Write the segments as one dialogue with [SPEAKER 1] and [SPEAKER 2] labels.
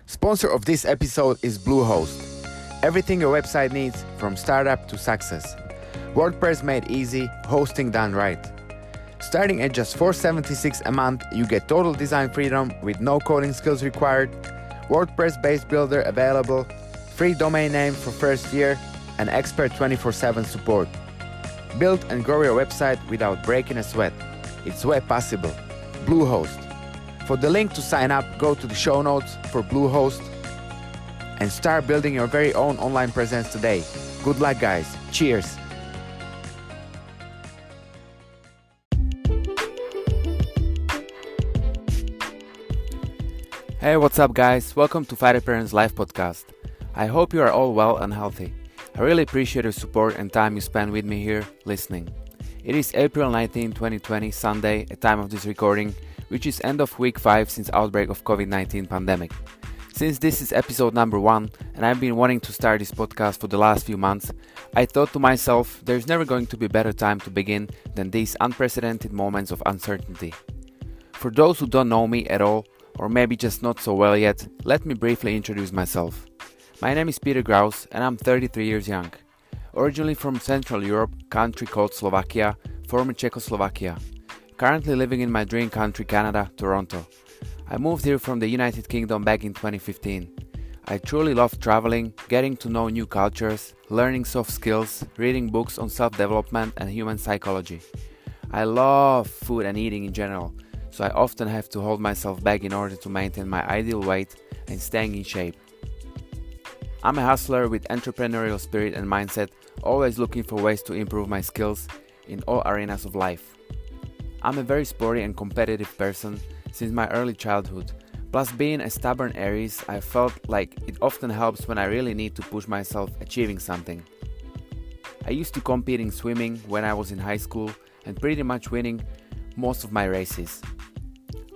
[SPEAKER 1] Sponsor of this episode is Bluehost. Everything your website needs from startup to success. WordPress made easy, hosting done right. Starting at just $4.76 a month, you get total design freedom with no coding skills required, WordPress-based builder available, free domain name for first year, and expert 24/7 support. Build and grow your website without breaking a sweat. It's web possible. Bluehost. For the link to sign up, go to the show notes for Bluehost and start building your very own online presence today. Good luck, guys. Cheers. Hey, what's up, guys? Welcome to Fighterpreneur's live podcast. I hope you are all well and healthy. I really appreciate your support and time you spend with me here listening. It is April 19, 2020, Sunday, at time of this recording, which is end of week 5 since outbreak of COVID-19 pandemic. Since this is episode number 1 and I've been wanting to start this podcast for the last few months, I thought to myself there's never going to be a better time to begin than these unprecedented moments of uncertainty. For those who don't know me at all, or maybe just not so well yet, let me briefly introduce myself. My name is Peter Graus and I'm 33 years young. Originally from Central Europe, country called Slovakia, former Czechoslovakia. Currently living in my dream country, Canada, Toronto. I moved here from the United Kingdom back in 2015. I truly love traveling, getting to know new cultures, learning soft skills, reading books on self-development and human psychology. I love food and eating in general, so I often have to hold myself back in order to maintain my ideal weight and staying in shape. I'm a hustler with entrepreneurial spirit and mindset, always looking for ways to improve my skills in all arenas of life. I'm a very sporty and competitive person since my early childhood. Plus, being a stubborn Aries, I felt like it often helps when I really need to push myself achieving something. I used to compete in swimming when I was in high school and pretty much winning most of my races.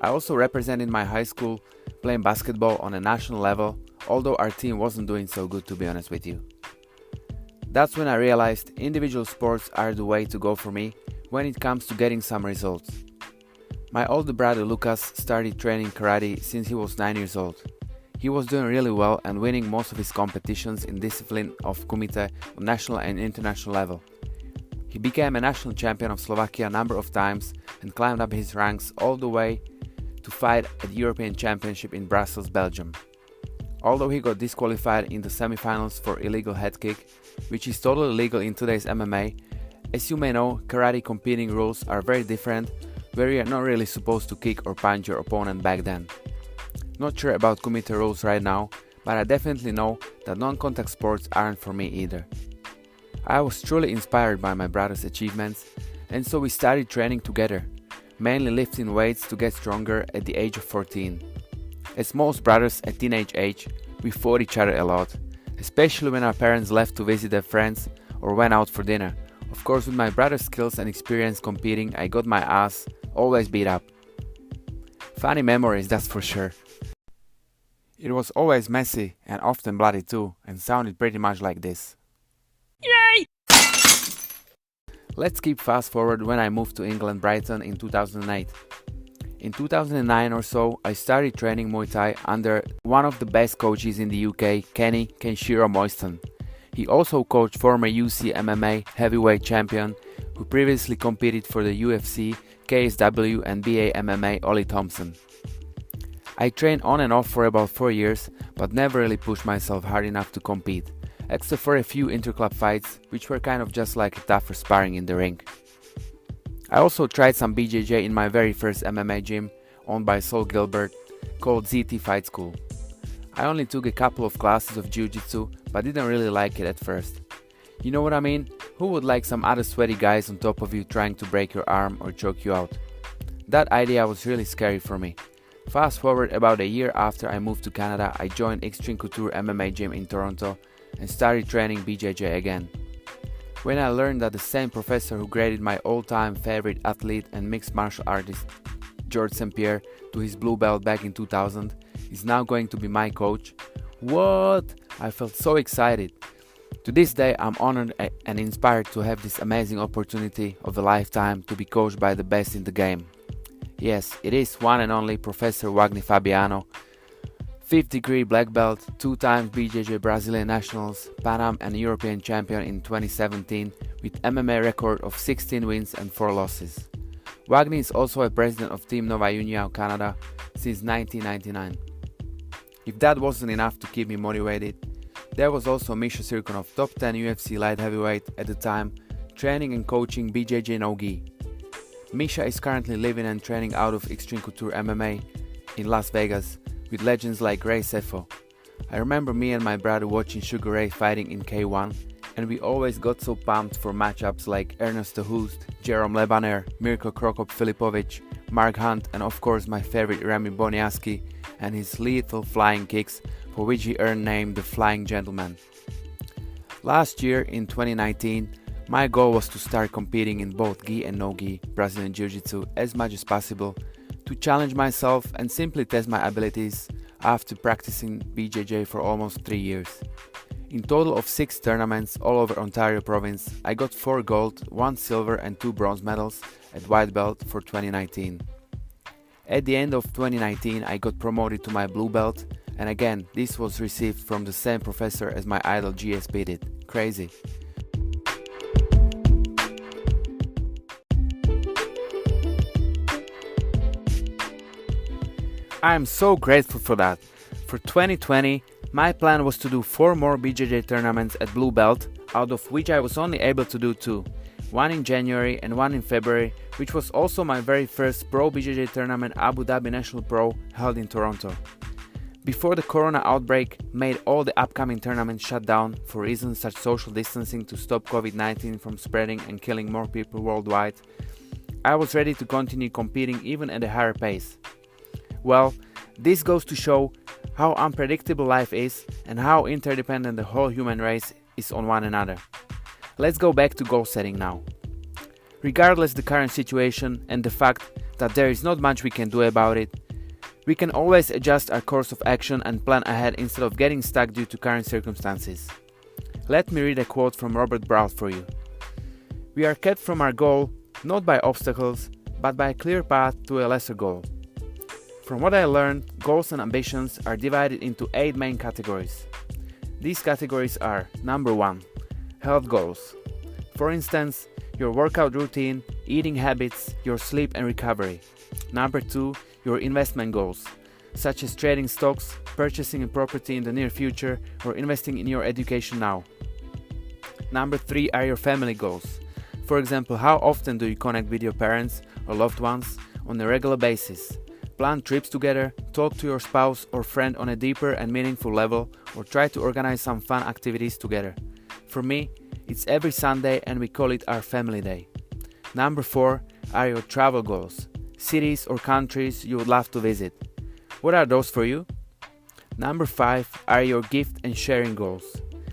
[SPEAKER 1] I also represented my high school playing basketball on a national level, although our team wasn't doing so good, to be honest with you. That's when I realized individual sports are the way to go for me when it comes to getting some results. My older brother Lucas started training karate since he was 9 years old. He was doing really well and winning most of his competitions in discipline of kumite on national and international level. He became a national champion of Slovakia a number of times and climbed up his ranks all the way to fight at the European Championship in Brussels, Belgium. Although he got disqualified in the semifinals for illegal head kick, which is totally legal in today's MMA, as you may know, karate competing rules are very different, where you are not really supposed to kick or punch your opponent back then. Not sure about kumite rules right now, but I definitely know that non-contact sports aren't for me either. I was truly inspired by my brother's achievements, and so we started training together, mainly lifting weights to get stronger at the age of 14. As most brothers at teenage age, we fought each other a lot, especially when our parents left to visit their friends or went out for dinner. Of course, with my brother's skills and experience competing, I got my ass always beat up. Funny memories, that's for sure. It was always messy and often bloody too, and sounded pretty much like this. Yay! Let's keep fast forward when I moved to England, Brighton in 2008. In 2009 or so, I started training Muay Thai under one of the best coaches in the UK, Kenshiro Moiston. He also coached former UC MMA heavyweight champion who previously competed for the UFC, KSW and BA MMA Ollie Thompson. I trained on and off for about 4 years, but never really pushed myself hard enough to compete, except for a few interclub fights, which were kind of just like a tougher sparring in the ring. I also tried some BJJ in my very first MMA gym, owned by Saul Gilbert, called ZT Fight School. I only took a couple of classes of jiu-jitsu, but didn't really like it at first. You know what I mean? Who would like some other sweaty guys on top of you trying to break your arm or choke you out? That idea was really scary for me. Fast forward about a year after I moved to Canada, I joined Extreme Couture MMA gym in Toronto and started training BJJ again. When I learned that the same professor who graded my all-time favorite athlete and mixed martial artist, George St. Pierre, to his blue belt back in 2000, is now going to be my coach. What? I felt so excited. To this day, I'm honored and inspired to have this amazing opportunity of a lifetime to be coached by the best in the game. Yes, it is one and only Professor Wagner Fabiano, 5th degree black belt, 2 times BJJ Brazilian Nationals, Pan Am and European champion in 2017 with MMA record of 16 wins and 4 losses. Wagner is also a president of Team Nova União Canada since 1999. If that wasn't enough to keep me motivated, there was also Misha Sirkunov, top 10 UFC light heavyweight at the time, training and coaching BJJ no-gi. Misha is currently living and training out of Extreme Couture MMA in Las Vegas with legends like Ray Sefo. I remember me and my brother watching Sugar Ray fighting in K1, and we always got so pumped for matchups like Ernest de Hoost, Jerome Lebaner, Mirko Krokop Filipovic, Mark Hunt, and of course my favorite Remy Boniaski and his lethal flying kicks, for which he earned name the Flying Gentleman. Last year in 2019, my goal was to start competing in both gi and no-gi Brazilian Jiu-Jitsu as much as possible, to challenge myself and simply test my abilities after practicing BJJ for almost 3 years. In total of 6 tournaments all over Ontario province, I got 4 gold, 1 silver and 2 bronze medals at white belt for 2019. At the end of 2019, I got promoted to my blue belt, and again, this was received from the same professor as my idol GSP did. Crazy. I am so grateful for that. For 2020, my plan was to do 4 more BJJ tournaments at blue belt, out of which I was only able to do 2. One in January and one in February, which was also my very first Pro BJJ tournament Abu Dhabi National Pro held in Toronto. Before the corona outbreak made all the upcoming tournaments shut down for reasons such as social distancing to stop COVID-19 from spreading and killing more people worldwide, I was ready to continue competing even at a higher pace. Well, this goes to show how unpredictable life is and how interdependent the whole human race is on one another. Let's go back to goal setting now. Regardless the current situation and the fact that there is not much we can do about it, we can always adjust our course of action and plan ahead instead of getting stuck due to current circumstances. Let me read a quote from Robert Brault for you. "We are kept from our goal not by obstacles, but by a clear path to a lesser goal." From what I learned, goals and ambitions are divided into 8 main categories. These categories are: number 1, health goals. For instance, your workout routine, eating habits, your sleep and recovery. Number 2, your investment goals, such as trading stocks, purchasing a property in the near future, or investing in your education now. Number 3 are your family goals. For example, how often do you connect with your parents or loved ones on a regular basis? Plan trips together, talk to your spouse or friend on a deeper and meaningful level, or try to organize some fun activities together. For me, it's every Sunday and we call it our family day. Number 4 are your travel goals, cities or countries you would love to visit. What are those for you? Number 5 are your gift and sharing goals.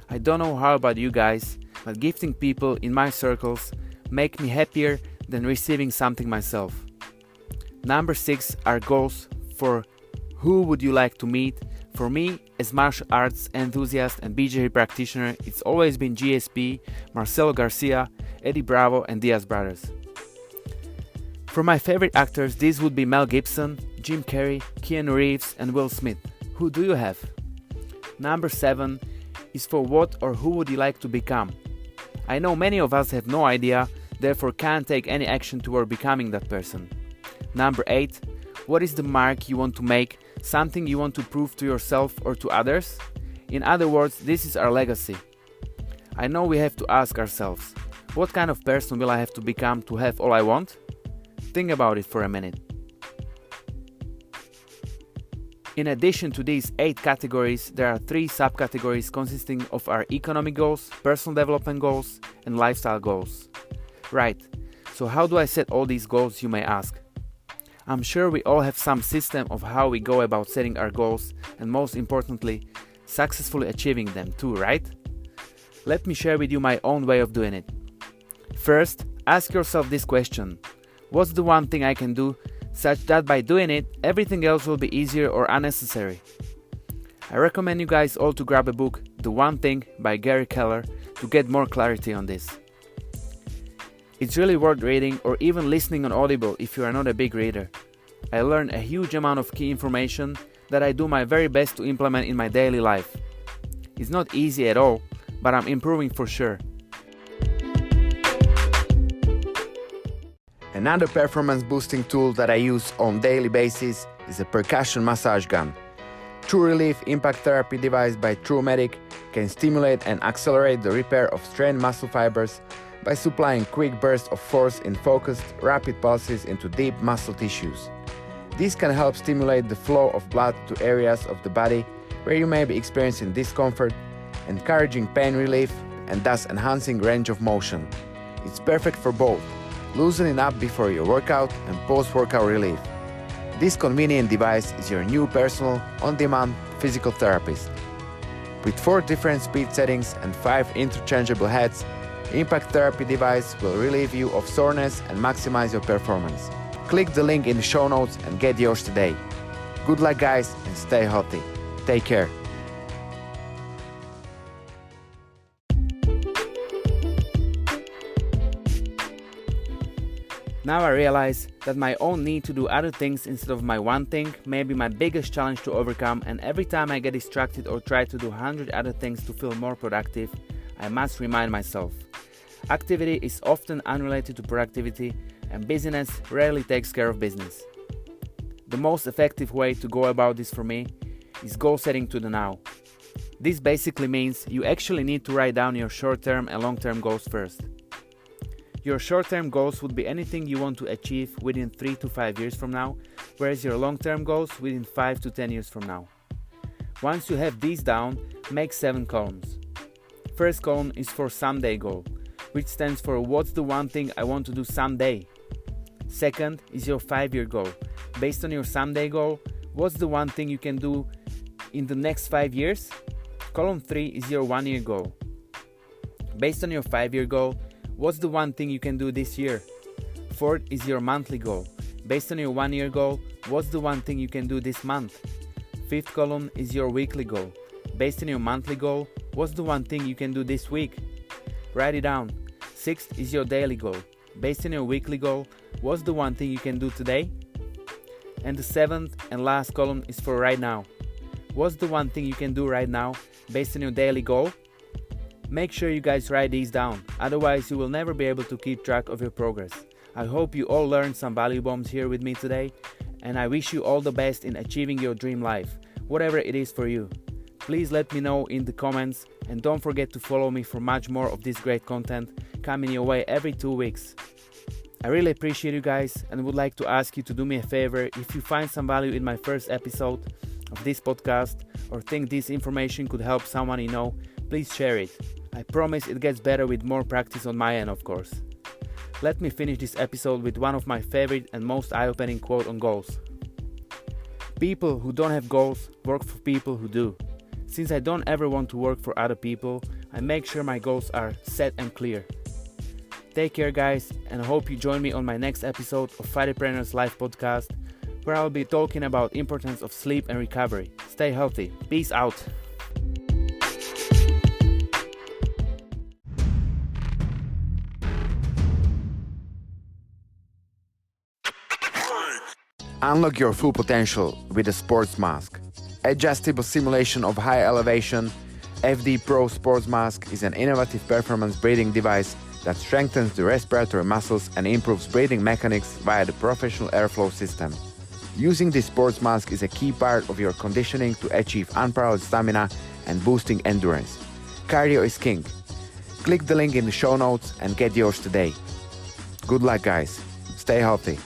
[SPEAKER 1] I don't know how about you guys, but gifting people in my circles make me happier than receiving something myself. Number 6 are goals for who would you like to meet. For me, as martial arts enthusiast and BJJ practitioner, it's always been GSP, Marcelo Garcia, Eddie Bravo and Diaz brothers. For my favorite actors, these would be Mel Gibson, Jim Carrey, Keanu Reeves and Will Smith. Who do you have? Number 7 is for what or who would you like to become. I know many of us have no idea, therefore can't take any action toward becoming that person. Number 8, what is the mark you want to make, something you want to prove to yourself or to others? In other words, this is our legacy. I know we have to ask ourselves, what kind of person will I have to become to have all I want? Think about it for a minute. In addition to these 8 categories, there are 3 subcategories consisting of our economic goals, personal development goals, and lifestyle goals. Right, so how do I set all these goals, you may ask? I'm sure we all have some system of how we go about setting our goals and most importantly, successfully achieving them too, right? Let me share with you my own way of doing it. First, ask yourself this question. What's the one thing I can do such that by doing it, everything else will be easier or unnecessary? I recommend you guys all to grab a book, The One Thing by Gary Keller, to get more clarity on this. It's really worth reading or even listening on Audible if you are not a big reader. I learned a huge amount of key information that I do my very best to implement in my daily life. It's not easy at all, but I'm improving for sure.
[SPEAKER 2] Another performance boosting tool that I use on daily basis is a percussion massage gun. True Relief impact therapy device by TrueMedic can stimulate and accelerate the repair of strained muscle fibers by supplying quick bursts of force in focused, rapid pulses into deep muscle tissues. This can help stimulate the flow of blood to areas of the body where you may be experiencing discomfort, encouraging pain relief and thus enhancing range of motion. It's perfect for both loosening up before your workout and post-workout relief. This convenient device is your new personal, on-demand physical therapist. With 4 different speed settings and 5 interchangeable heads, the impact therapy device will relieve you of soreness and maximize your performance. Click the link in the show notes and get yours today. Good luck guys and stay healthy. Take care.
[SPEAKER 1] Now I realize that my own need to do other things instead of my one thing may be my biggest challenge to overcome, and every time I get distracted or try to do 100 other things to feel more productive, I must remind myself. Activity is often unrelated to productivity, and busyness rarely takes care of business. The most effective way to go about this for me is goal setting to the now. This basically means you actually need to write down your short-term and long-term goals first. Your short-term goals would be anything you want to achieve within 3 to 5 years from now, whereas your long-term goals within 5 to 10 years from now. Once you have these down, make 7 columns. First column is for someday goal, which stands for what's the one thing I want to do someday. Second is your 5-year goal. Based on your someday goal, what's the one thing you can do in the next 5 years? Column 3 is your 1-year goal. Based on your 5-year goal, what's the one thing you can do this year? Fourth is your monthly goal. Based on your 1-year goal, what's the one thing you can do this month? Fifth column is your weekly goal. Based on your monthly goal, what's the one thing you can do this week? Write it down. Sixth is your daily goal. Based on your weekly goal, what's the one thing you can do today? And the 7th and last column is for right now. What's the one thing you can do right now based on your daily goal? Make sure you guys write these down, otherwise you will never be able to keep track of your progress. I hope you all learned some value bombs here with me today, and I wish you all the best in achieving your dream life, whatever it is for you. Please let me know in the comments, and don't forget to follow me for much more of this great content coming your way every 2 weeks. I really appreciate you guys and would like to ask you to do me a favor. If you find some value in my first episode of this podcast or think this information could help someone you know, please share it. I promise it gets better with more practice on my end, of course. Let me finish this episode with one of my favorite and most eye-opening quote on goals. People who don't have goals work for people who do. Since I don't ever want to work for other people, I make sure my goals are set and clear. Take care guys, and I hope you join me on my next episode of Fighterpreneur's Life podcast, where I'll be talking about importance of sleep and recovery. Stay healthy. Peace out.
[SPEAKER 2] Unlock your full potential with a sports mask. Adjustable simulation of high elevation, FD Pro Sports Mask is an innovative performance breathing device that strengthens the respiratory muscles and improves breathing mechanics via the professional airflow system. Using this sports mask is a key part of your conditioning to achieve unparalleled stamina and boosting endurance. Cardio is king. Click the link in the show notes and get yours today. Good luck guys. Stay healthy.